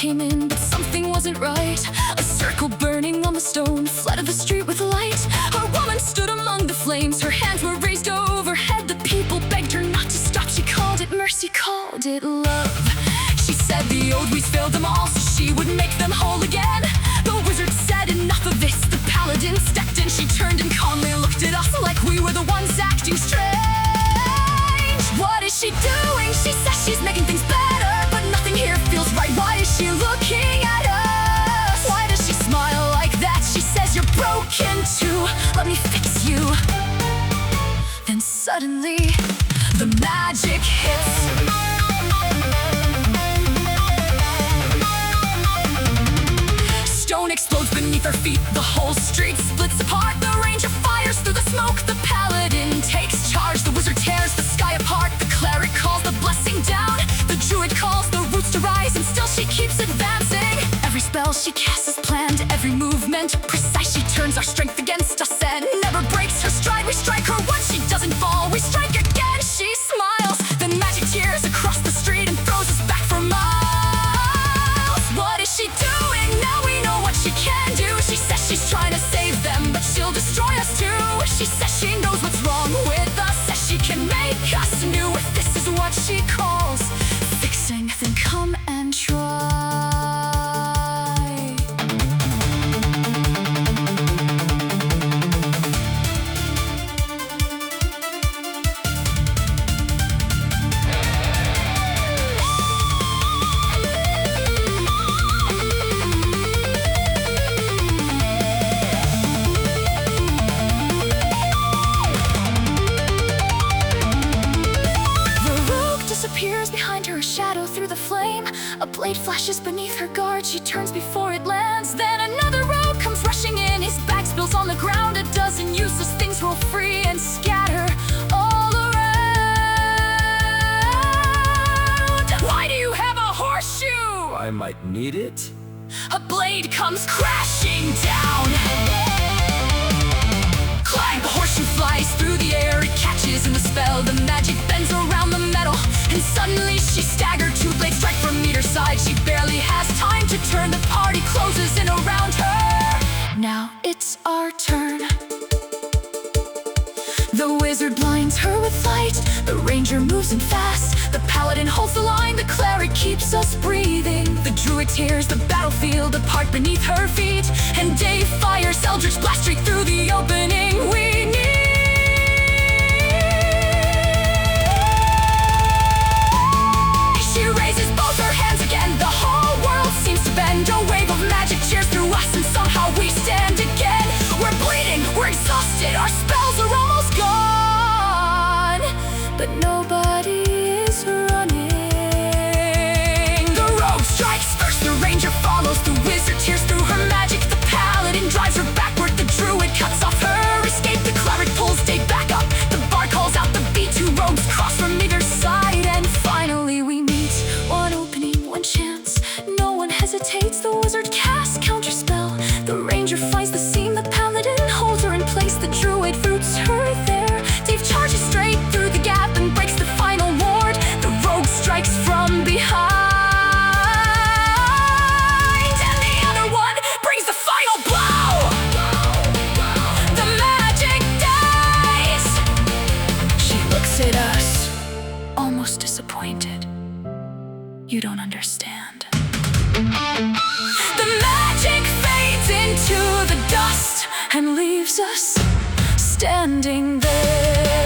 came in, but something wasn't right. A circle burning on the stone flooded the street with light. A woman stood among the flames, her hands were raised overhead. The people begged her not to stop. She called it mercy, called it love. She said the old ways failed them all, so she would make them whole again. The wizard said enough of this. The paladin stepped in, she turned and calmly looked at us like we were the ones acting strange. What is she doing? She says she's making things better, but nothing here feels right. Why is she looking at us? Why does she smile like that? She says you're broken too, let me fix you. Then suddenly the magic hits. Stone explodes beneath her feet, the whole street splits apart. The ranger fires through the smoke, the paladin takes charge. The wizard tears the sky apart, the cleric calls the blessing down. The druid calls the roots to rise, and still she keeps advancing. Every spell she casts is planned, every movement precise. She turns our strength against us and never breaks her stride. We strike her once, she doesn't fall, we strike again, she smiles. Then magic tears across the street and throws us back for miles. What is she doing? Now we know what she can do. She says she's trying to save them, but she'll destroy us too. She says she knows what's wrong with us, says she can make us new. If this is what she calls fixing, then come and try. Appears behind her, a shadow through the flame. A blade flashes beneath her guard, she turns before it lands. Then another rogue comes rushing in, his bag spills on the ground. A dozen useless things roll free and scatter all around. Why do you have a horseshoe? I might need it. A blade comes crashing down. Clang, the horseshoe flies through the air, it catches in the spell. The magic bends around the metal, and suddenly she staggered. Two blades strike from either side. She barely has time to turn. The party closes in around her. Now it's our turn. The wizard blinds her with light, the ranger moves in fast. The paladin holds the line, the cleric keeps us breathing. The druid tears the battlefield apart beneath her feet, and day fires eldritch blast straight through the opening we need. She raises both her hands again, the whole world seems to bend. A wave of magic cheers through us, and somehow we stand again. We're bleeding, we're exhausted, our spells are almost gone, but nobody is running. The rogue strikes first, the ranger follows. The wizard tears through her magic, the paladin drives her backward. The druid cuts off her escape, the cleric pulls day back up. The bard calls out the beat, two rogues cross from either side, and finally we meet. One opening, one chance, no one hesitates. The wizard casts counterspell, the ranger finds the seam. The paladin holds her in place, the druid roots her there. Dave charges straight through the gap and breaks the final ward. The rogue strikes from behind, and the other one brings the final blow. The magic dies. She looks at us, almost disappointed. You don't understand. The magic fades into the dust and leaves us standing there.